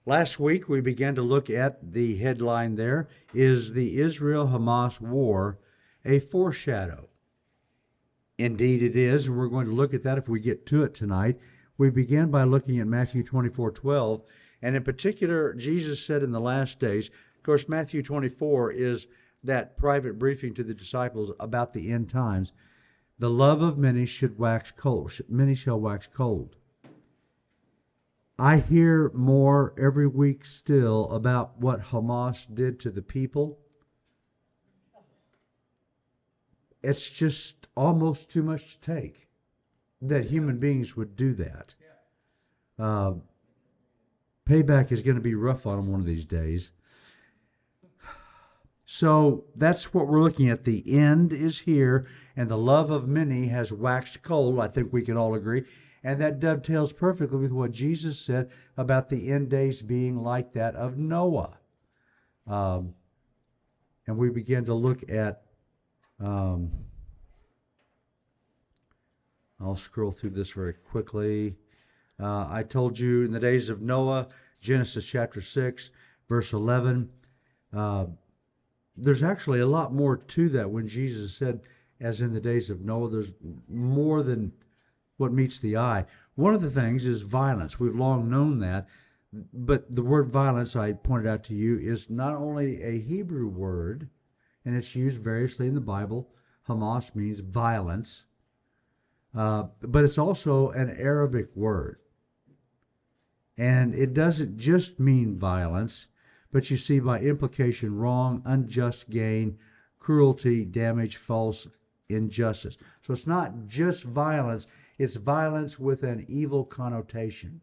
Last week, we began to look at the headline there, is the Israel-Hamas war a foreshadow? Indeed it is, and we're going to look at that if we get to it tonight. We began by looking at Matthew 24:12, and in particular, Jesus said in the last days, of course, Matthew 24 is that private briefing to the disciples about the end times. The love of many should wax cold. Many shall wax cold. I hear more every week still about what Hamas did to the people. It's just almost too much to take that human beings would do that. Payback is going to be rough on them one of these days. So that's what we're looking at. The end is here, and the love of many has waxed cold. I think we can all agree. And that dovetails perfectly with what Jesus said about the end days being like that of Noah. And we began to look at, I'll scroll through this very quickly. I told you in the days of Noah, Genesis chapter 6, verse 11, there's actually a lot more to that when Jesus said, as in the days of Noah. There's more than what meets the eye. One of the things is violence. We've long known that, but the word violence, I pointed out to you, is not only a Hebrew word, and it's used variously in the Bible. Hamas means violence, but it's also an Arabic word. And it doesn't just mean violence, but you see by implication wrong, unjust gain, cruelty, damage, false injustice. So it's not just violence, it's violence with an evil connotation.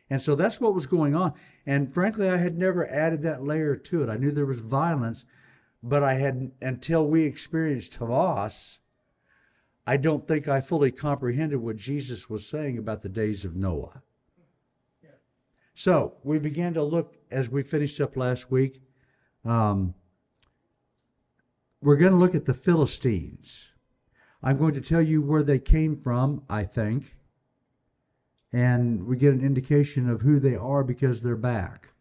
And so that's what was going on. And frankly, I had never added that layer to it. I knew there was violence, but I had, until we experienced Hamas, I don't think I fully comprehended what Jesus was saying about the days of Noah. So we began to look, as we finished up last week, we're going to look at the Philistines. I'm going to tell you where they came from, I think, and we get an indication of who they are because they're back.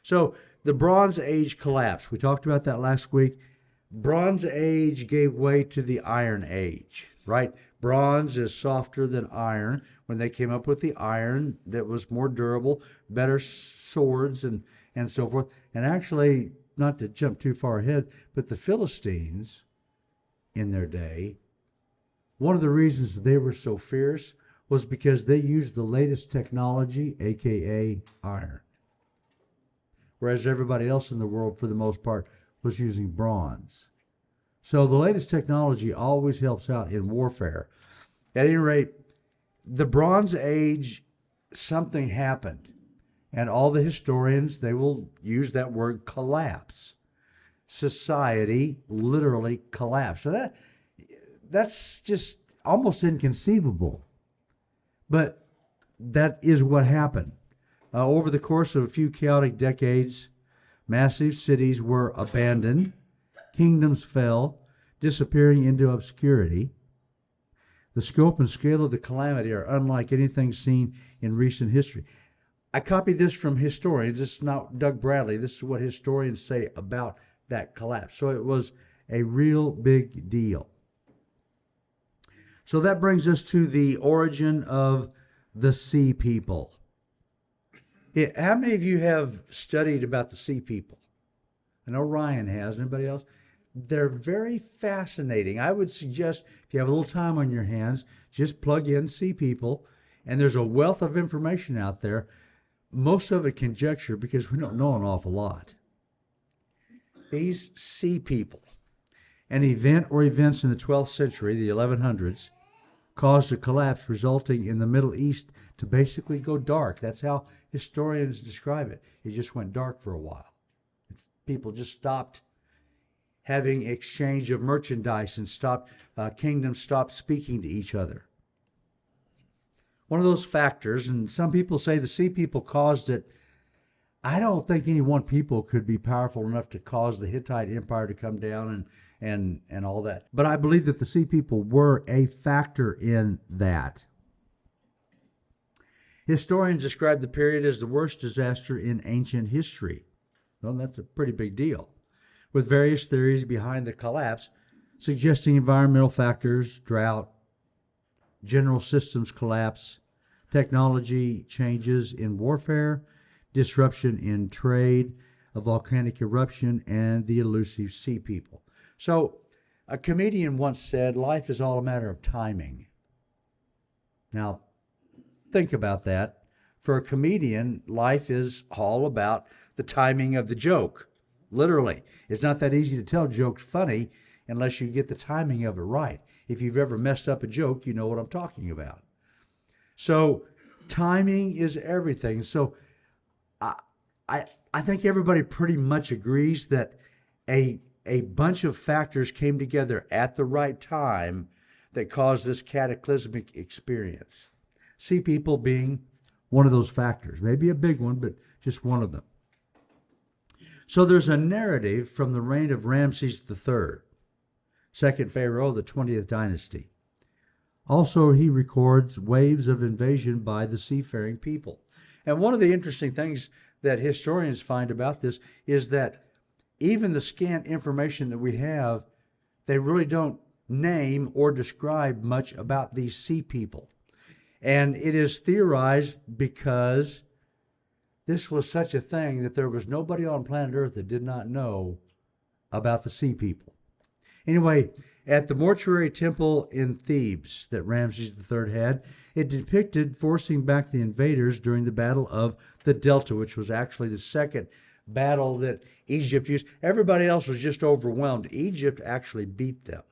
So the Bronze Age collapsed. We talked about that last week. Bronze Age gave way to the Iron Age, right? Bronze is softer than iron. When they came up with the iron that was more durable, better swords and so forth. And actually, not to jump too far ahead, but the Philistines in their day, one of the reasons they were so fierce was because they used the latest technology, aka iron. Whereas everybody else in the world, for the most part, was using bronze. So the latest technology always helps out in warfare. At any rate, the Bronze Age, something happened. And all the historians, they will use that word collapse. Society literally collapsed. So that's just almost inconceivable. But that is what happened. Over the course of a few chaotic decades, massive cities were abandoned, kingdoms fell, disappearing into obscurity. The scope and scale of the calamity are unlike anything seen in recent history. I copied this from historians. This is not Doug Bradley. This is what historians say about that collapse. So it was a real big deal. So that brings us to the origin of the Sea People. How many of you have studied about the Sea People? I know Ryan has. Anybody else? They're very fascinating. I would suggest, if you have a little time on your hands, just plug in Sea People, and there's a wealth of information out there. Most of it conjecture because we don't know an awful lot. These Sea People, an event or events in the 12th century, the 1100s, caused a collapse resulting in the Middle East to basically go dark. That's how historians describe it. It just went dark for a while. People just stopped having exchange of merchandise and kingdoms stopped speaking to each other. One of those factors, and some people say the Sea People caused it. I don't think any one people could be powerful enough to cause the Hittite Empire to come down and all that. But I believe that the Sea People were a factor in that. Historians describe the period as the worst disaster in ancient history. Well, that's a pretty big deal, with various theories behind the collapse suggesting environmental factors, drought, general systems collapse, technology changes in warfare, disruption in trade, a volcanic eruption, and the elusive sea people. So, a comedian once said, life is all a matter of timing. Now, think about that. For a comedian, life is all about the timing of the joke. Literally. It's not that easy to tell jokes funny unless you get the timing of it right. If you've ever messed up a joke, you know what I'm talking about. So, timing is everything. So, I think everybody pretty much agrees that a bunch of factors came together at the right time that caused this cataclysmic experience. Sea people being one of those factors. Maybe a big one, but just one of them. So there's a narrative from the reign of Ramses III, second pharaoh of the 20th dynasty. Also, he records waves of invasion by the seafaring people. And one of the interesting things that historians find about this is that even the scant information that we have, they really don't name or describe much about these sea people. And it is theorized because this was such a thing that there was nobody on planet Earth that did not know about the sea people. Anyway, at the mortuary temple in Thebes that Ramses III had, it depicted forcing back the invaders during the Battle of the Delta, which was actually the second battle that Egypt used. Everybody else was just overwhelmed. Egypt actually beat them.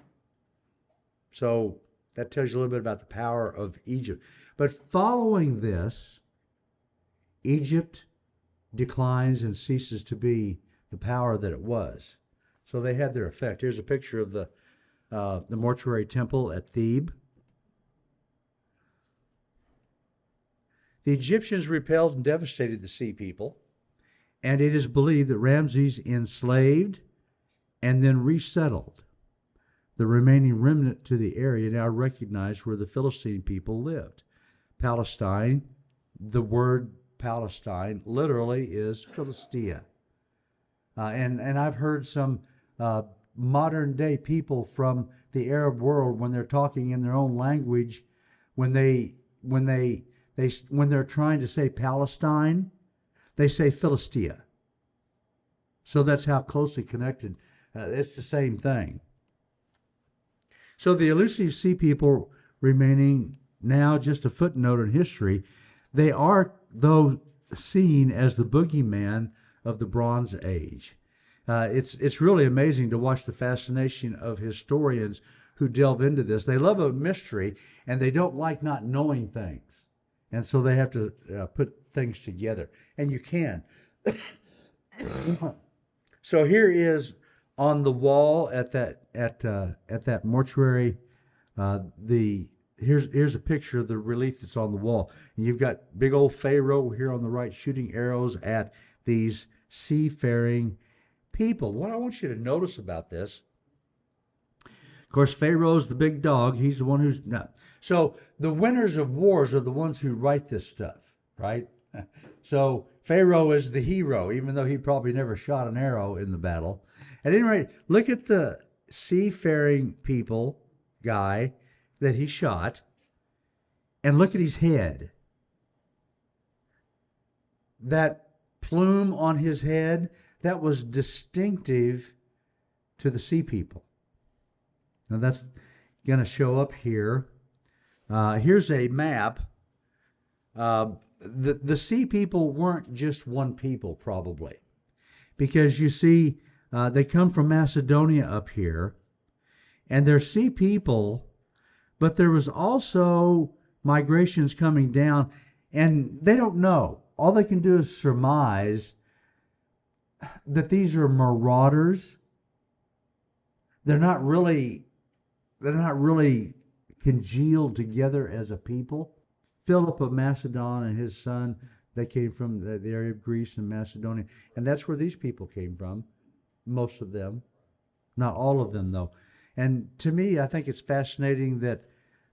So that tells you a little bit about the power of Egypt. But following this, Egypt declines and ceases to be the power that it was. So they had their effect. Here's a picture of the mortuary temple at Thebes. The Egyptians repelled and devastated the sea people, and it is believed that Ramses enslaved and then resettled the remaining remnant to the area now recognized where the Philistine people lived. Palestine, the word Palestine literally is Philistia. And I've heard some modern day people from the Arab world, when they're talking in their own language, when they're trying to say Palestine, they say Philistia. So that's how closely connected. It's the same thing. So the elusive sea people remaining now just a footnote in history, they are, though, seen as the boogeyman of the Bronze Age. It's really amazing to watch the fascination of historians who delve into this. They love a mystery, and they don't like not knowing things. And so they have to put things together. And you can. So here is on the wall at that mortuary, here's a picture of the relief that's on the wall. And you've got big old Pharaoh here on the right shooting arrows at these seafaring people. What I want you to notice about this, of course, Pharaoh's the big dog. He's the one who's not. So the winners of wars are the ones who write this stuff, right? So Pharaoh is the hero, even though he probably never shot an arrow in the battle. At any rate, look at the seafaring people guy that he shot, and look at his head. That plume on his head, that was distinctive to the sea people. Now that's going to show up here. Here's a map. The sea people weren't just one people, probably, because you see, they come from Macedonia up here, and they're sea people, but there was also migrations coming down, and they don't know. All they can do is surmise that these are marauders. They're not really congealed together as a people. Philip of Macedon and his son, they came from the area of Greece and Macedonia, and that's where these people came from, most of them. Not all of them, though. And to me, I think it's fascinating that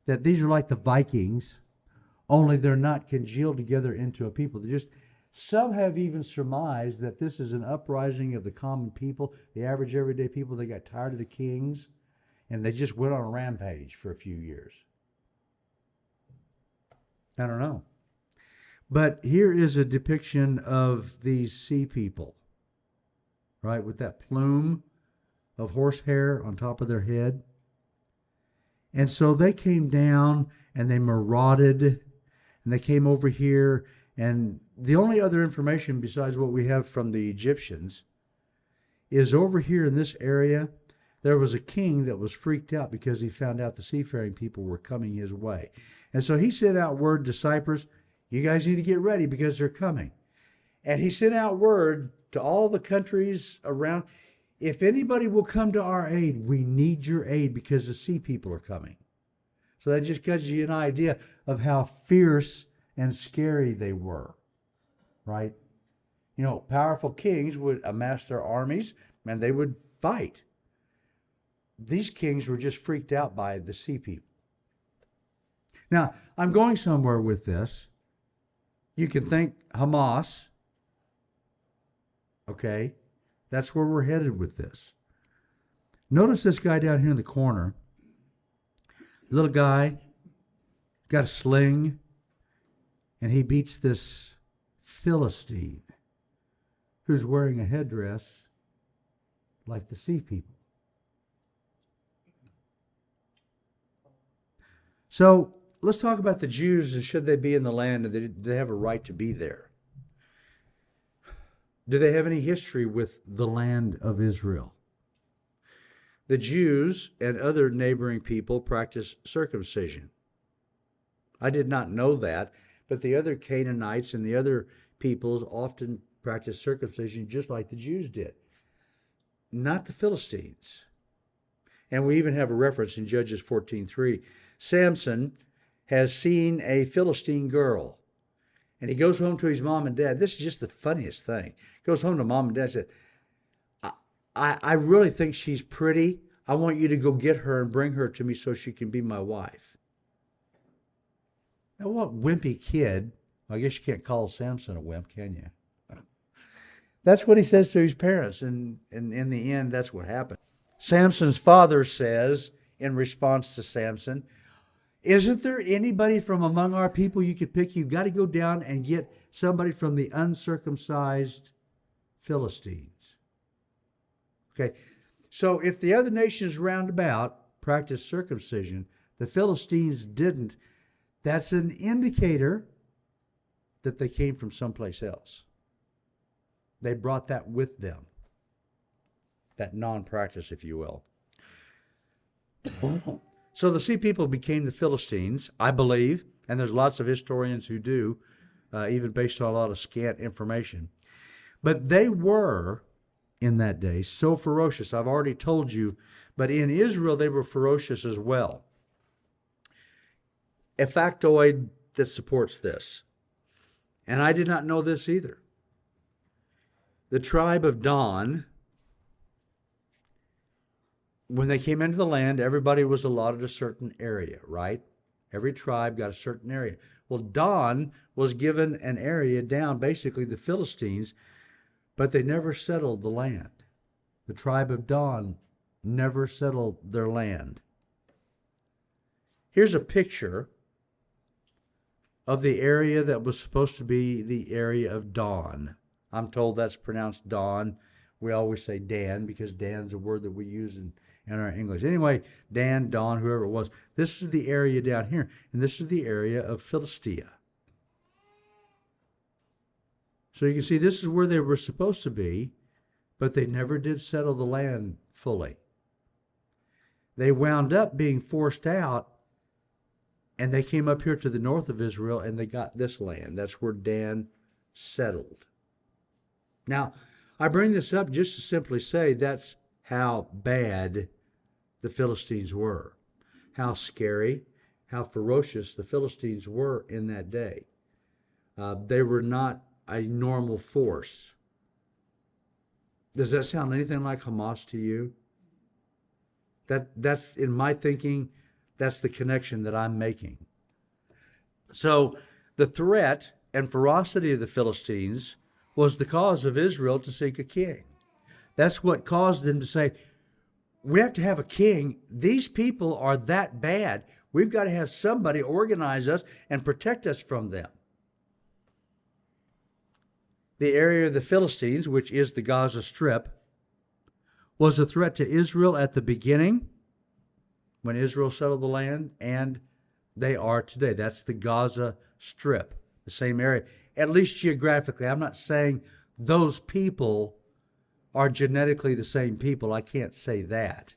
these are like the Vikings, only they're not congealed together into a people. They're just, some have even surmised that this is an uprising of the common people, the average everyday people. They got tired of the kings, and they just went on a rampage for a few years. I don't know. But here is a depiction of these sea people, right, with that plume of horsehair on top of their head. And so they came down and they marauded, and they came over here. And the only other information besides what we have from the Egyptians is over here in this area, there was a king that was freaked out because he found out the seafaring people were coming his way. And so he sent out word to Cyprus, you guys need to get ready because they're coming. And he sent out word to all the countries around, if anybody will come to our aid, we need your aid because the sea people are coming. So that just gives you an idea of how fierce and scary they were, right? You know, powerful kings would amass their armies and they would fight. These kings were just freaked out by the sea people. Now, I'm going somewhere with this. You can think Hamas. Okay, that's where we're headed with this. Notice this guy down here in the corner. Little guy, got a sling, and he beats this Philistine who's wearing a headdress like the sea people. So let's talk about the Jews and should they be in the land and do they have a right to be there? Do they have any history with the land of Israel? The Jews and other neighboring people practice circumcision. I did not know that, but the other Canaanites and the other peoples often practice circumcision just like the Jews did. Not the Philistines. And we even have a reference in Judges 14:3. Samson has seen a Philistine girl. And he goes home to his mom and dad. This is just the funniest thing. Goes home to mom and dad and said, I really think she's pretty. I want you to go get her and bring her to me so she can be my wife. Now, what wimpy kid, I guess you can't call Samson a wimp, can you? That's what he says to his parents, and in the end, that's what happened. Samson's father says, in response to Samson, isn't there anybody from among our people you could pick? You've got to go down and get somebody from the uncircumcised Philistines. Okay, so if the other nations round about practiced circumcision, the Philistines didn't, that's an indicator that they came from someplace else. They brought that with them, that non-practice, if you will. So the sea people became the Philistines, I believe, and there's lots of historians who do, even based on a lot of scant information. But they were, in that day, so ferocious. I've already told you, but in Israel they were ferocious as well. A factoid that supports this, and I did not know this either. The tribe of Dan, when they came into the land, everybody was allotted a certain area, right? Every tribe got a certain area. Well, Dan was given an area down, basically the Philistines, but they never settled the land. The tribe of Dan never settled their land. Here's a picture of the area that was supposed to be the area of Dan. I'm told that's pronounced Dawn. We always say Dan because Dan's a word that we use in our English. Anyway, Dan, Dawn, whoever it was. This is the area down here, and this is the area of Philistia. So you can see this is where they were supposed to be, but they never did settle the land fully. They wound up being forced out, and they came up here to the north of Israel, and they got this land. That's where Dan settled. Now, I bring this up just to simply say that's how bad the Philistines were, how scary, how ferocious the Philistines were in that day. They were not a normal force. Does that sound anything like Hamas to you? That's in my thinking, that's the connection that I'm making. So the threat and ferocity of the Philistines was the cause of Israel to seek a king. That's what caused them to say, we have to have a king. These people are that bad. We've got to have somebody organize us and protect us from them. The area of the Philistines, which is the Gaza Strip, was a threat to Israel at the beginning, when Israel settled the land, and they are today. That's the Gaza Strip, the same area, at least geographically. I'm not saying those people are genetically the same people. I can't say that.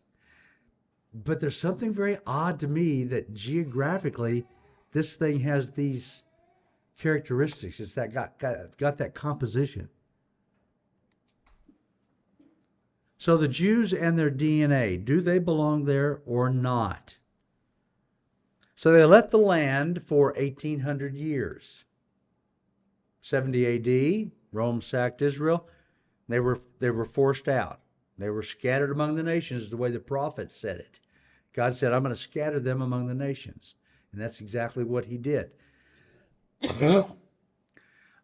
But there's something very odd to me that geographically this thing has these characteristics. It's that got that composition. So the Jews and their DNA, do they belong there or not? So they left the land for 1,800 years. 70 AD, Rome sacked Israel. They were forced out. They were scattered among the nations, the way the prophet said it. God said, I'm going to scatter them among the nations. And that's exactly what he did.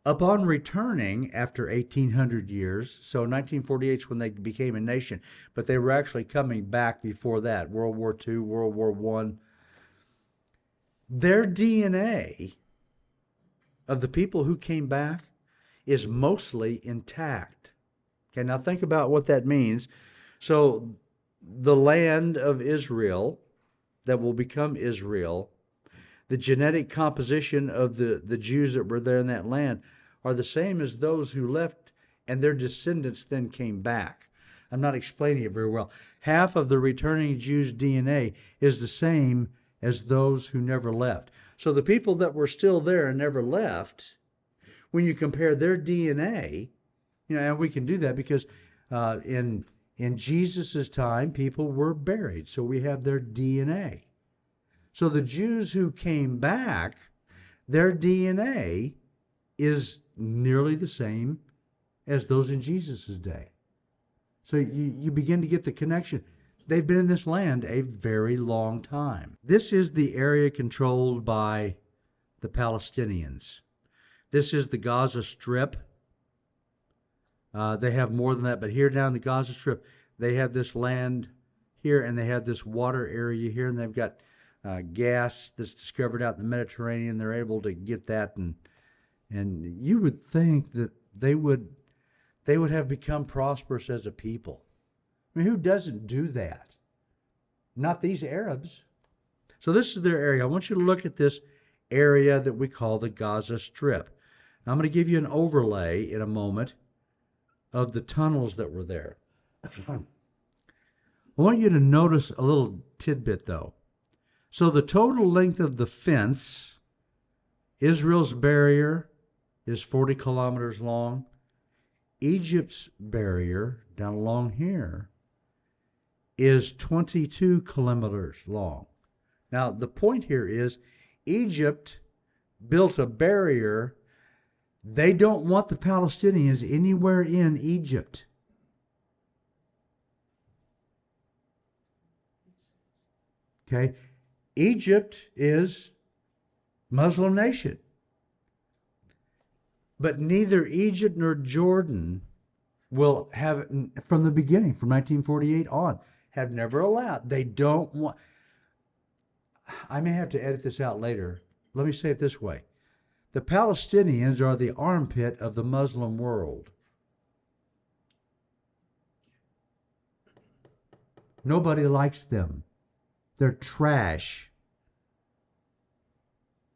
Upon returning after 1,800 years, so 1948 is when they became a nation, but they were actually coming back before that, World War II, World War I. Their DNA of the people who came back is mostly intact. Okay, now think about what that means. So the land of Israel that will become Israel, the genetic composition of the Jews that were there in that land are the same as those who left and their descendants then came back. I'm not explaining it very well. Half of the returning Jews' DNA is the same as those who never left. So the people that were still there and never left, when you compare their DNA, and we can do that because in Jesus' time, people were buried. So we have their DNA. So the Jews who came back, their DNA is nearly the same as those in Jesus' day. So you begin to get the connection. They've been in this land a very long time. This is the area controlled by the Palestinians. This is the Gaza Strip. They have more than that, but here down the Gaza Strip, they have this land here, and they have this water area here, and they've got gas that's discovered out in the Mediterranean. They're able to get that, and you would think that they would have become prosperous as a people. I mean, who doesn't do that? Not these Arabs. So this is their area. I want you to look at this area that we call the Gaza Strip. Now, I'm going to give you an overlay in a moment of the tunnels that were there. I want you to notice a little tidbit, though. So the total length of the fence, Israel's barrier, is 40 kilometers long. Egypt's barrier, down along here, is 22 kilometers long. Now, the point here is Egypt built a barrier. They don't want the Palestinians anywhere in Egypt. Okay? Egypt is Muslim nation. But neither Egypt nor Jordan will have, from the beginning, from 1948 on, have never allowed. They don't want. I may have to edit this out later. Let me say it this way. The Palestinians are the armpit of the Muslim world. Nobody likes them. They're trash.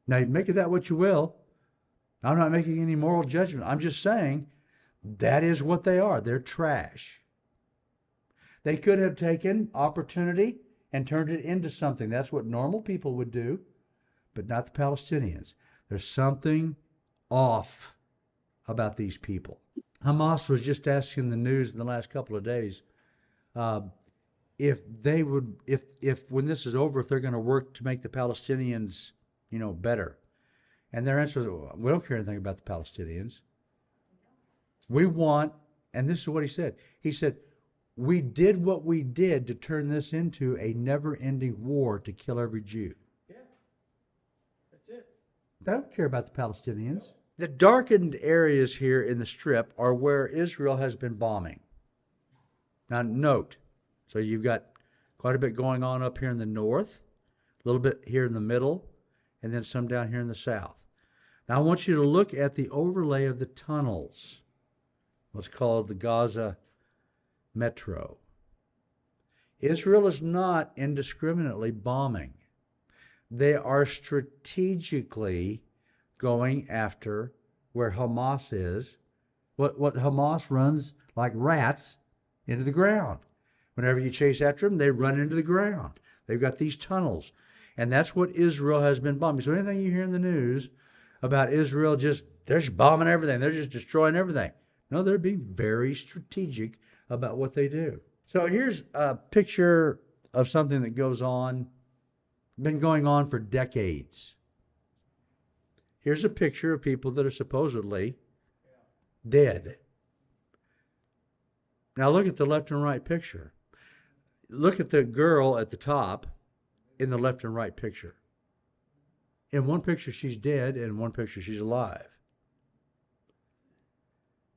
Now, you make of that what you will. I'm not making any moral judgment. I'm just saying that is what they are. They're trash. They could have taken opportunity and turned it into something. That's what normal people would do, but not the Palestinians. There's something off about these people. Hamas was just asking the news in the last couple of days if when this is over, if they're going to work to make the Palestinians, better. And their answer was, we don't care anything about the Palestinians. We want, and this is what he said. He said, we did what we did to turn this into a never-ending war to kill every Jew. Yeah, that's it. They don't care about the Palestinians. The darkened areas here in the strip are where Israel has been bombing. Now, note, so you've got quite a bit going on up here in the north, a little bit here in the middle, and then some down here in the south. Now, I want you to look at the overlay of the tunnels, what's called the Gaza Metro. Israel is not indiscriminately bombing. They are strategically going after where Hamas is, what Hamas runs like rats into the ground. Whenever you chase after them, they run into the ground. They've got these tunnels. And that's what Israel has been bombing. So anything you hear in the news about Israel, they're just bombing everything. They're just destroying everything. No, they're being very strategic about what they do. So here's a picture of something that been going on for decades. Here's a picture of people that are supposedly dead. Now look at the left and right picture. Look at the girl at the top in the left and right picture. In one picture she's dead, and in one picture she's alive.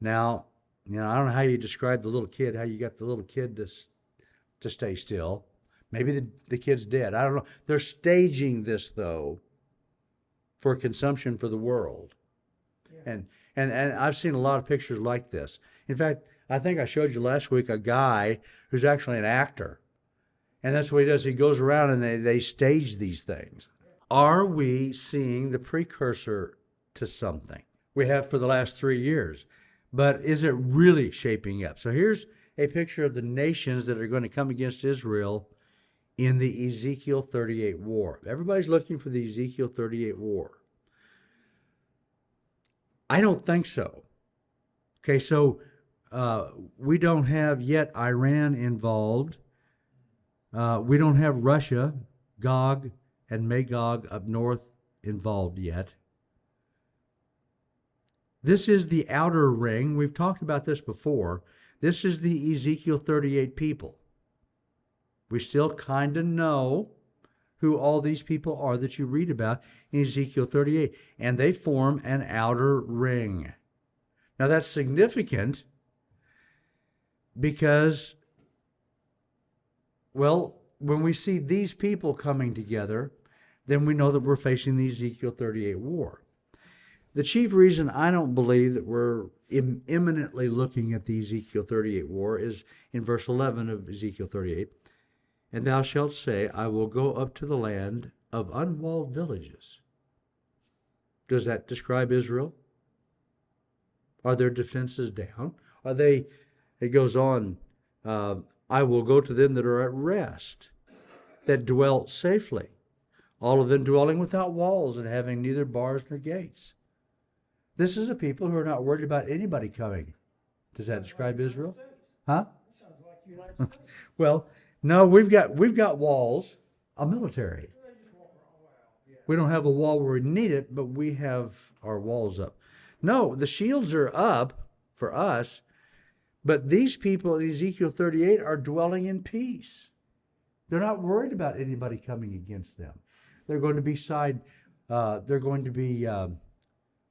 Now, I don't know how you describe the little kid, how you got the little kid to stay still. Maybe the kid's dead. I don't know. They're staging this, though, for consumption for the world. Yeah. And I've seen a lot of pictures like this. In fact, I think I showed you last week a guy who's actually an actor. And that's what he does. He goes around and they stage these things. Are we seeing the precursor to something? We have for the last 3 years. But is it really shaping up? So here's a picture of the nations that are going to come against Israel in the Ezekiel 38 war. Everybody's looking for the Ezekiel 38 war. I don't think so. Okay, so we don't have yet Iran involved. We don't have Russia, Gog, and Magog up north involved yet. This is the outer ring. We've talked about this before. This is the Ezekiel 38 people. We still kind of know who all these people are that you read about in Ezekiel 38. And they form an outer ring. Now that's significant because, well, when we see these people coming together, then we know that we're facing the Ezekiel 38 war. The chief reason I don't believe that we're imminently looking at the Ezekiel 38 war is in verse 11 of Ezekiel 38. And thou shalt say, I will go up to the land of unwalled villages. Does that describe Israel? Are their defenses down? Are they, it goes on, I will go to them that are at rest, that dwell safely, all of them dwelling without walls and having neither bars nor gates. This is a people who are not worried about anybody coming. Does that describe Israel? Huh? Sounds like the United States. Well, no, we've got walls, a military. We don't have a wall where we need it, but we have our walls up. No, the shields are up for us, but these people in Ezekiel 38 are dwelling in peace. They're not worried about anybody coming against them. They're going to be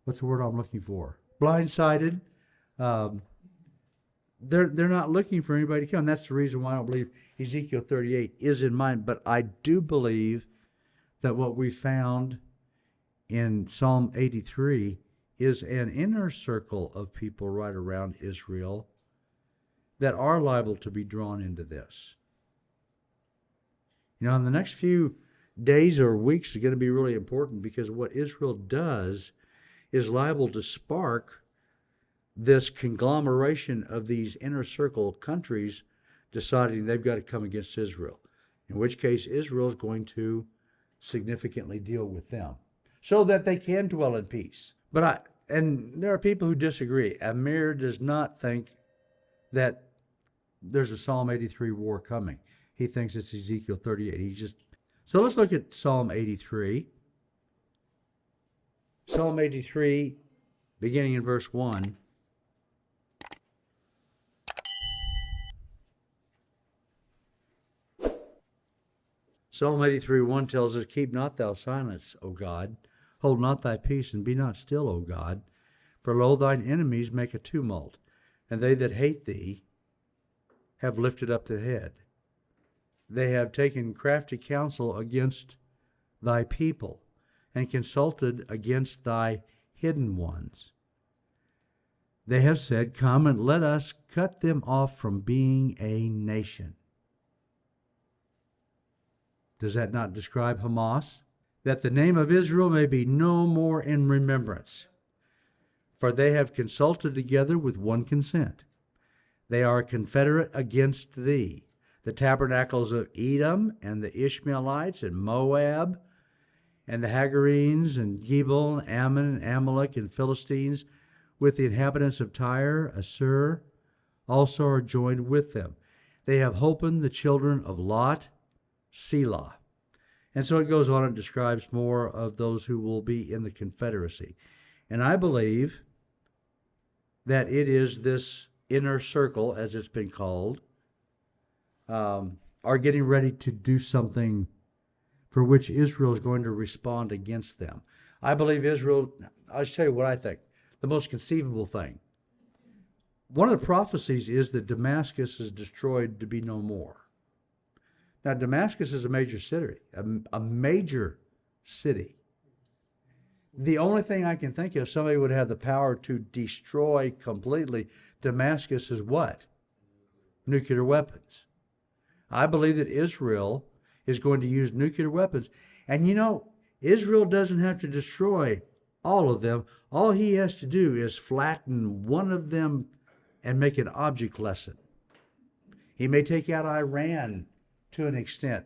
what's the word I'm looking for? Blindsided. They're not looking for anybody to come. That's the reason why I don't believe Ezekiel 38 is in mind. But I do believe that what we found in Psalm 83 is an inner circle of people right around Israel that are liable to be drawn into this. You know, in the next few days or weeks is going to be really important because what Israel does is liable to spark this conglomeration of these inner circle countries deciding they've got to come against Israel, in which case Israel is going to significantly deal with them so that they can dwell in peace. And there are people who disagree. Amir does not think that there's a Psalm 83 war coming. He thinks it's Ezekiel 38. So let's look at Psalm 83. Psalm 83, beginning in verse 1. Psalm 83:1 tells us, Keep not thou silence, O God. Hold not thy peace, and be not still, O God. For lo, thine enemies make a tumult, and they that hate thee have lifted up the head. They have taken crafty counsel against thy people, and consulted against thy hidden ones. They have said, come and let us cut them off from being a nation. Does that not describe Hamas? That the name of Israel may be no more in remembrance. For they have consulted together with one consent. They are confederate against thee. The tabernacles of Edom and the Ishmaelites and Moab and the Hagarenes and Gebal and Ammon and Amalek and Philistines with the inhabitants of Tyre, Assur, also are joined with them. They have holpen the children of Lot, Selah. And so it goes on and describes more of those who will be in the confederacy. And I believe that it is this inner circle, as it's been called, are getting ready to do something for which Israel is going to respond against them. I believe Israel, I'll just tell you what I think, the most conceivable thing. One of the prophecies is that Damascus is destroyed to be no more. Now, Damascus is a major city, a major city. The only thing I can think of, somebody would have the power to destroy completely Damascus is what? Nuclear weapons. I believe that Israel is going to use nuclear weapons. And you know, Israel doesn't have to destroy all of them. All he has to do is flatten one of them and make an object lesson. He may take out Iran to an extent.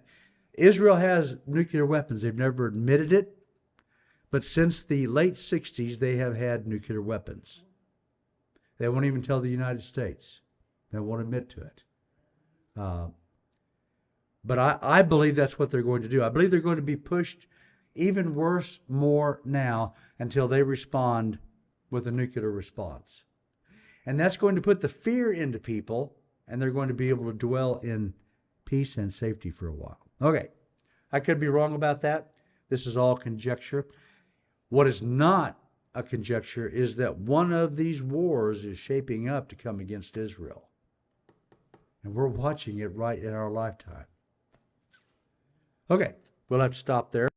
Israel has nuclear weapons. They've never admitted it. But since the late 60s, they have had nuclear weapons. They won't even tell the United States. They won't admit to it. But I believe that's what they're going to do. I believe they're going to be pushed even worse, more now, until they respond with a nuclear response. And that's going to put the fear into people, and they're going to be able to dwell in peace and safety for a while. Okay, I could be wrong about that. This is all conjecture. What is not a conjecture is that one of these wars is shaping up to come against Israel. And we're watching it right in our lifetime. Okay, we'll have to stop there.